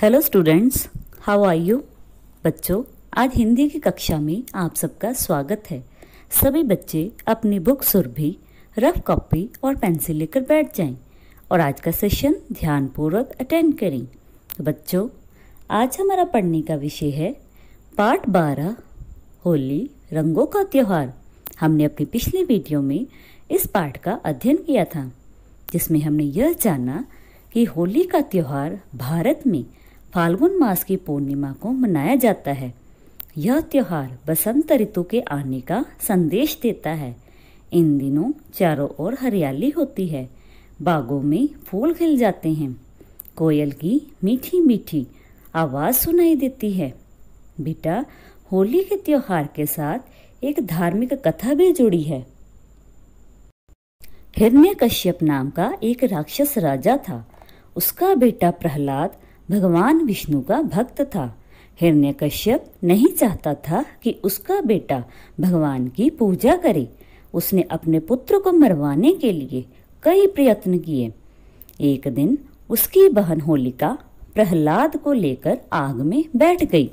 Hello students, how are you. बच्चों, आज हिंदी की कक्षा में आप सबका स्वागत है। सभी बच्चे अपनी बुक सुरभि, रफ कॉपी और पेंसिल लेकर बैठ जाएं और आज का सेशन ध्यानपूर्वक अटेंड करें। तो बच्चों, आज हमारा पढ़ने का विषय है पाठ 12 होली रंगों का त्योहार। हमने अपनी पिछली वीडियो में इस पाठ का अध्ययन किया था, जिसमें हमने यह जाना कि होली का त्योहार भारत में फाल्गुन मास की पूर्णिमा को मनाया जाता है। यह त्योहार बसंत ऋतु के आने का संदेश देता है। इन दिनों चारों ओर हरियाली होती है, बागों में फूल खिल जाते हैं, कोयल की मीठी मीठी आवाज़ सुनाई देती है। बेटा, होली के त्योहार के साथ एक धार्मिक कथा भी जुड़ी है। हिरण्यकश्यप नाम का एक राक्षस राजा था। उसका बेटा प्रहलाद भगवान विष्णु का भक्त था। हिरण्यकश्यप नहीं चाहता था कि उसका बेटा भगवान की पूजा करे। उसने अपने पुत्र को मरवाने के लिए कई प्रयत्न किए। एक दिन उसकी बहन होलिका प्रहलाद को लेकर आग में बैठ गई।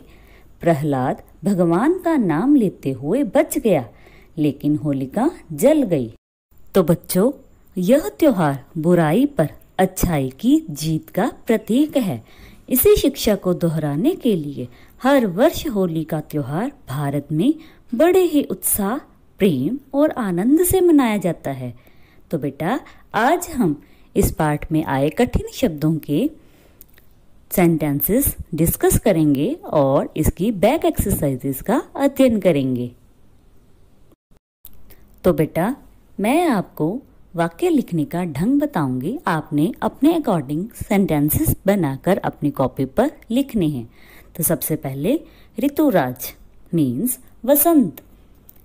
प्रहलाद भगवान का नाम लेते हुए बच गया, लेकिन होलिका जल गई। तो बच्चों, यह त्योहार बुराई पर अच्छाई की जीत का प्रतीक है। इसी शिक्षा को दोहराने के लिए हर वर्ष होली का त्योहार भारत में बड़े ही उत्साह, प्रेम और आनंद से मनाया जाता है। तो बेटा, आज हम इस पाठ में आए कठिन शब्दों के सेंटेंसेस डिस्कस करेंगे और इसकी बैक एक्सरसाइजेस का अध्ययन करेंगे। तो बेटा, मैं आपको वाक्य लिखने का ढंग बताऊंगी। आपने अपने अकॉर्डिंग सेंटेंसेस बनाकर अपनी कॉपी पर लिखने हैं। तो सबसे पहले ऋतुराज मीन्स वसंत।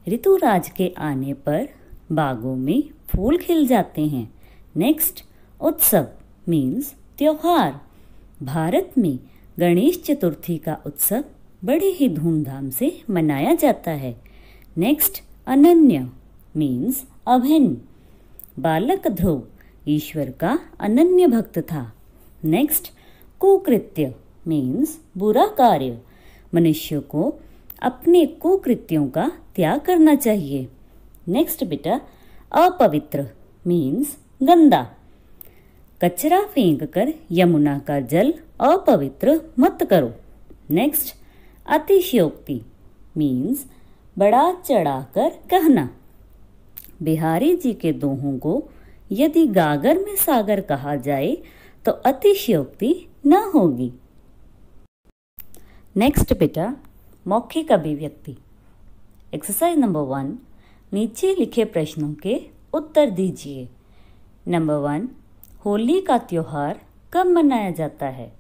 ऋतुराज के आने पर बागों में फूल खिल जाते हैं। नेक्स्ट, उत्सव मीन्स त्योहार। भारत में गणेश चतुर्थी का उत्सव बड़े ही धूमधाम से मनाया जाता है। नेक्स्ट, अनन्य मीन्स अभिन्न। बालक ध्रुव ईश्वर का अनन्य भक्त था। नेक्स्ट, कुकृत्य मीन्स बुरा कार्य। मनुष्य को अपने कुकृत्यों का त्याग करना चाहिए। नेक्स्ट बेटा, अपवित्र मीन्स गंदा। कचरा फेंक कर यमुना का जल अपवित्र मत करो। नेक्स्ट, अतिशयोक्ति मीन्स बढ़ा चढ़ाकर कहना। बिहारी जी के दोहों को यदि गागर में सागर कहा जाए तो अतिशयोक्ति न होगी। नेक्स्ट बेटा, मौखिक अभिव्यक्ति। एक्सरसाइज नंबर 1, नीचे लिखे प्रश्नों के उत्तर दीजिए। नंबर 1, होली का त्योहार कब मनाया जाता है?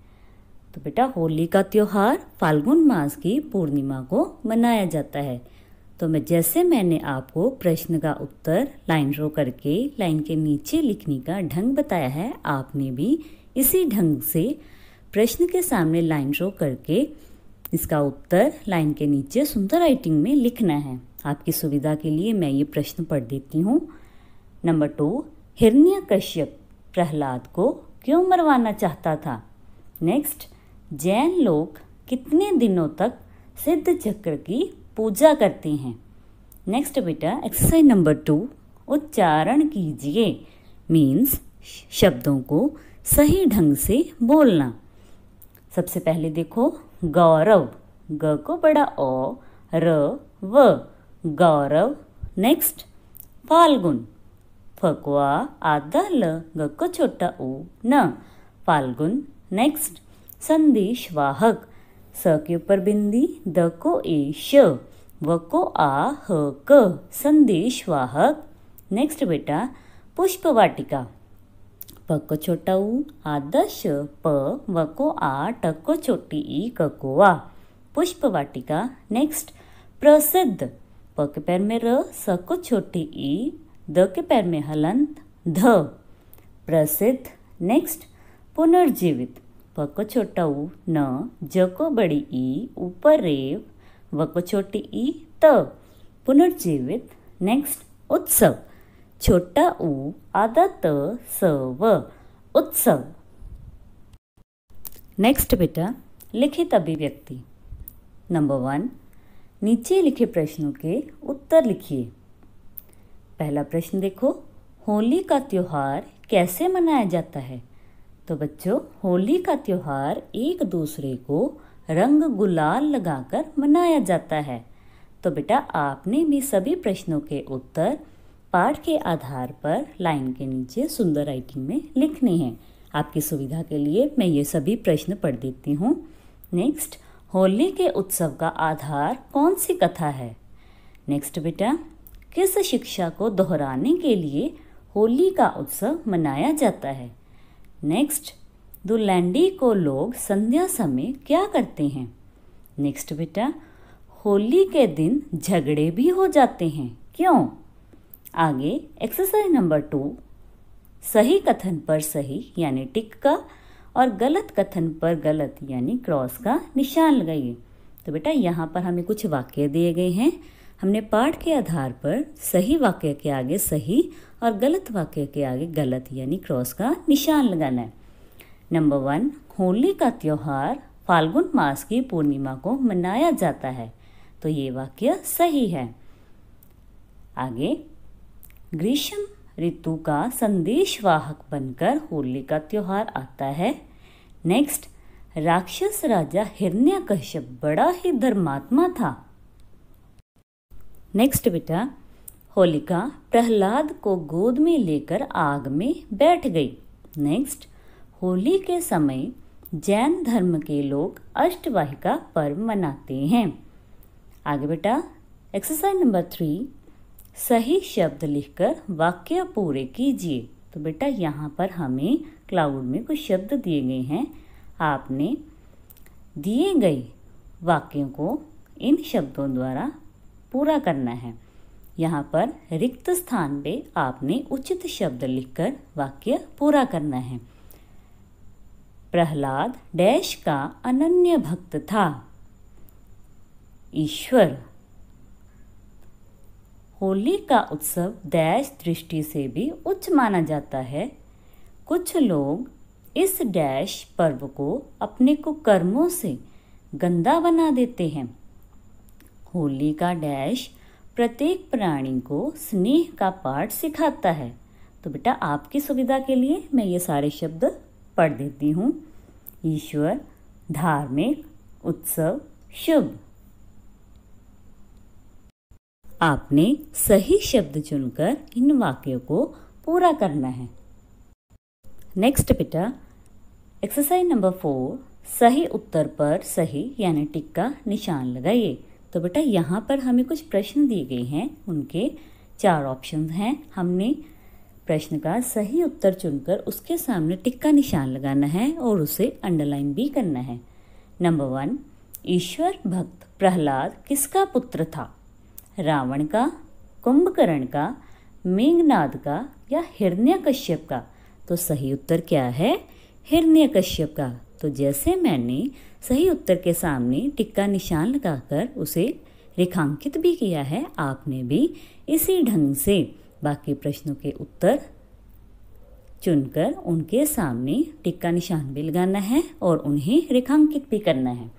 तो बेटा, होली का त्योहार फाल्गुन मास की पूर्णिमा को मनाया जाता है। तो जैसे मैंने आपको प्रश्न का उत्तर लाइन ड्रॉ करके लाइन के नीचे लिखने का ढंग बताया है, आपने भी इसी ढंग से प्रश्न के सामने लाइन ड्रॉ करके इसका उत्तर लाइन के नीचे सुंदर राइटिंग में लिखना है। आपकी सुविधा के लिए मैं ये प्रश्न पढ़ देती हूँ। नंबर 2, हिरण्यकश्यप प्रहलाद को क्यों मरवाना चाहता था? नेक्स्ट, जैन लोग कितने दिनों तक सिद्ध चक्र की पूजा करते हैं? नेक्स्ट बेटा, एक्सरसाइज नंबर 2, उच्चारण कीजिए मीन्स शब्दों को सही ढंग से बोलना। सबसे पहले देखो, गौरव, ग को बड़ा ओ, र व, गौरव। नेक्स्ट, फाल्गुन, फ को आ, आधा ल, ग को छोटा उ, न, फाल्गुन। नेक्स्ट, संदेश वाहक, स के ऊपर बिंदी, द को ए, श, व को आ, ह क, संदेश वाहक। नेक्स्ट बेटा, पुष्प वाटिका, प को छोटा उ, आधा श, प, व को आ, ट को छोटी ई, क को आ, पुष्प वाटिका। नेक्स्ट, प्रसिद्ध, प के पैर में र, स को छोटी ई, द के पैर में हलंत, ध, प्रसिद्ध। नेक्स्ट, पुनर्जीवित, प को छोटा उ, न, ज को बड़ी ई, ऊपर रेव, व को छोटी ई, त, पुनर्जीवित। नेक्स्ट, उत्सव, छोटा उ, आधा त, स, व, उत्सव। नेक्स्ट बेटा, लिखित अभिव्यक्ति। नंबर 1, नीचे लिखे प्रश्नों के उत्तर लिखिए। पहला प्रश्न देखो, होली का त्योहार कैसे मनाया जाता है? तो बच्चों, होली का त्योहार एक दूसरे को रंग गुलाल लगाकर मनाया जाता है। तो बेटा, आपने भी सभी प्रश्नों के उत्तर पाठ के आधार पर लाइन के नीचे सुंदर राइटिंग में लिखने हैं। आपकी सुविधा के लिए मैं ये सभी प्रश्न पढ़ देती हूँ। नेक्स्ट, होली के उत्सव का आधार कौन सी कथा है? नेक्स्ट बेटा, किस शिक्षा को दोहराने के लिए होली का उत्सव मनाया जाता है? नेक्स्ट, दुलैंडी को लोग संध्या समय क्या करते हैं? नेक्स्ट बेटा, होली के दिन झगड़े भी हो जाते हैं, क्यों? आगे एक्सरसाइज नंबर 2, सही कथन पर सही यानी टिक का और गलत कथन पर गलत यानी क्रॉस का निशान लगाइए। तो बेटा, यहाँ पर हमें कुछ वाक्य दिए गए हैं। हमने पाठ के आधार पर सही वाक्य के आगे सही और गलत वाक्य के आगे गलत यानी क्रॉस का निशान लगाना है। नंबर 1, होली का त्योहार फाल्गुन मास की पूर्णिमा को मनाया जाता है। तो ये वाक्य सही है। आगे, ग्रीष्म ऋतु का संदेशवाहक बनकर होली का त्योहार आता है। नेक्स्ट, राक्षस राजा हिरण्यकश्यप बड़ा ही धर्मात्मा था। नेक्स्ट बेटा, होलिका प्रहलाद को गोद में लेकर आग में बैठ गई। नेक्स्ट, होली के समय जैन धर्म के लोग अष्टवाहिका पर्व मनाते हैं। आगे बेटा, एक्सरसाइज नंबर 3, सही शब्द लिखकर वाक्य पूरे कीजिए। तो बेटा, यहाँ पर हमें क्लाउड में कुछ शब्द दिए गए हैं। आपने दिए गए वाक्यों को इन शब्दों द्वारा पूरा करना है। यहाँ पर रिक्त स्थान पे आपने उचित शब्द लिखकर वाक्य पूरा करना है। प्रहलाद डैश का अनन्य भक्त था। ईश्वर। होली का उत्सव डैश दृष्टि से भी उच्च माना जाता है। कुछ लोग इस डैश पर्व को अपने कुकर्मों से गंदा बना देते हैं। होली का डैश प्रत्येक प्राणी को स्नेह का पाठ सिखाता है। तो बेटा, आपकी सुविधा के लिए मैं ये सारे शब्द पढ़ देती हूँ। ईश्वर, धार्मिक, उत्सव, शुभ। आपने सही शब्द चुनकर इन वाक्यों को पूरा करना है। नेक्स्ट बेटा, एक्सरसाइज नंबर 4, सही उत्तर पर सही यानी टिक का निशान लगाइए। तो बेटा, यहाँ पर हमें कुछ प्रश्न दिए गए हैं, उनके 4 ऑप्शन हैं। हमने प्रश्न का सही उत्तर चुनकर उसके सामने टिक का निशान लगाना है और उसे अंडरलाइन भी करना है। नंबर 1, ईश्वर भक्त प्रहलाद किसका पुत्र था? रावण का, कुंभकर्ण का, मेघनाद का या हिरण्यकश्यप का? तो सही उत्तर क्या है? हिरण्यकश्यप का। तो जैसे मैंने सही उत्तर के सामने टिक का निशान लगाकर उसे रेखांकित भी किया है, आपने भी इसी ढंग से बाकी प्रश्नों के उत्तर चुनकर उनके सामने टिक का निशान भी लगाना है और उन्हें रेखांकित भी करना है।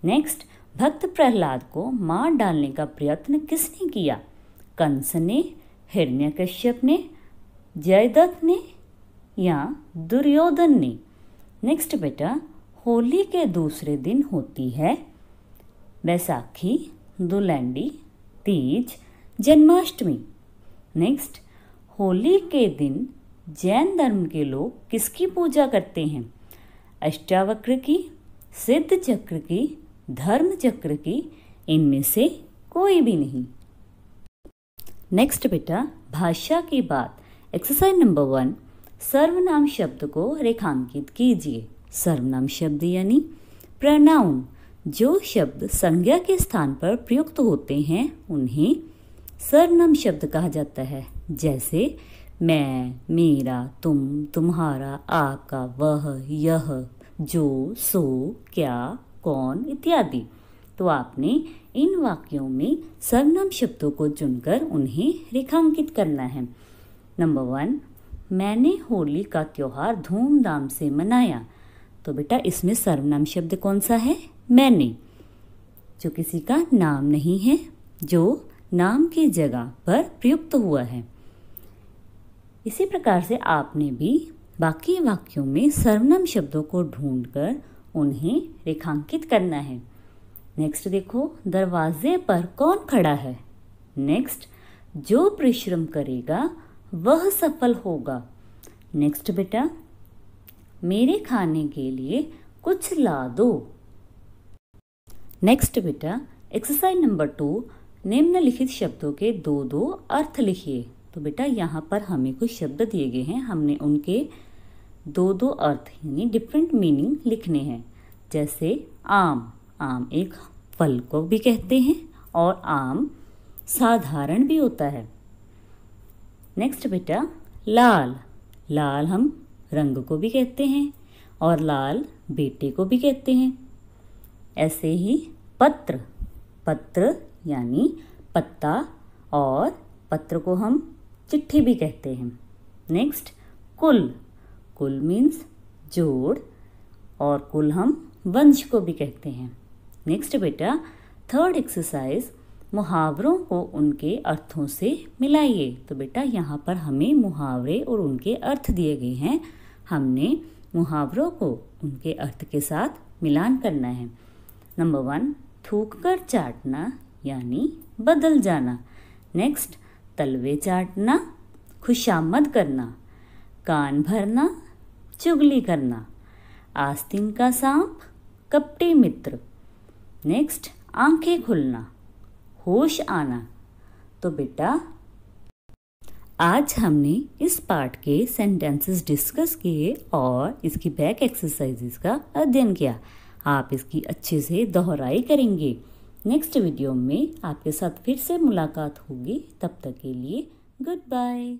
नेक्स्ट, भक्त प्रहलाद को मार डालने का प्रयत्न किसने किया? कंस ने, हिरण्यकश्यप ने, जयद्रथ ने या दुर्योधन ने? नेक्स्ट बेटा, होली के दूसरे दिन होती है बैसाखी, दुलैंडी, तीज, जन्माष्टमी। नेक्स्ट, होली के दिन जैन धर्म के लोग किसकी पूजा करते हैं? अष्टावक्र की, सिद्ध चक्र की, धर्म चक्र की, इनमें से कोई भी नहीं। नेक्स्ट बेटा, भाषा की बात। एक्सरसाइज नंबर 1, सर्वनाम शब्द को रेखांकित कीजिए। सर्वनाम शब्द यानी प्रोनाउन। जो शब्द संज्ञा के स्थान पर प्रयुक्त होते हैं उन्हें सर्वनाम शब्द कहा जाता है। जैसे मैं, मेरा, तुम, तुम्हारा, आपका, वह, यह, जो, सो, क्या, कौन इत्यादि। तो आपने इन वाक्यों में सर्वनाम शब्दों को चुनकर उन्हें रेखांकित करना है। नंबर 1, मैंने होली का त्योहार धूमधाम से मनाया। तो बेटा इसमें सर्वनाम शब्द कौन सा है? मैंने, जो किसी का नाम नहीं है, जो नाम की जगह पर प्रयुक्त हुआ है। इसी प्रकार से आपने भी बाकी वाक्यों में सर्वनाम शब्दों को ढूंढकर उन्हें रेखांकित करना है। नेक्स्ट देखो, दरवाजे पर कौन खड़ा है? नेक्स्ट, जो परिश्रम करेगा वह सफल होगा। नेक्स्ट बेटा, मेरे खाने के लिए कुछ ला दो। नेक्स्ट बेटा, एक्सरसाइज नंबर 2, निम्नलिखित शब्दों के दो दो अर्थ लिखिए। तो बेटा यहाँ पर हमें कुछ शब्द दिए गए हैं, हमने उनके दो दो अर्थ यानी डिफरेंट मीनिंग लिखने हैं। जैसे आम, आम एक फल को भी कहते हैं और आम साधारण भी होता है। नेक्स्ट बेटा, लाल, लाल हम रंग को भी कहते हैं और लाल बेटे को भी कहते हैं। ऐसे ही पत्र, पत्र यानी पत्ता और पत्र को हम चिट्ठी भी कहते हैं। नेक्स्ट, कुल, कुल मीन्स जोड़ और कुल हम वंश को भी कहते हैं। नेक्स्ट बेटा, थर्ड एक्सरसाइज, मुहावरों को उनके अर्थों से मिलाइए। तो बेटा यहाँ पर हमें मुहावरे और उनके अर्थ दिए गए हैं, हमने मुहावरों को उनके अर्थ के साथ मिलान करना है। नंबर 1, थूक कर चाटना यानी बदल जाना। नेक्स्ट, तलवे चाटना, खुशामद करना। कान भरना, चुगली करना। आस्तीन का सांप, कपटी मित्र। नेक्स्ट, आंखें खुलना, होश आना। तो बेटा आज हमने इस पार्ट के सेंटेंसेस डिस्कस किए और इसकी बैक एक्सरसाइजेस का अध्ययन किया। आप इसकी अच्छे से दोहराई करेंगे। नेक्स्ट वीडियो में आपके साथ फिर से मुलाकात होगी। तब तक के लिए गुड बाय।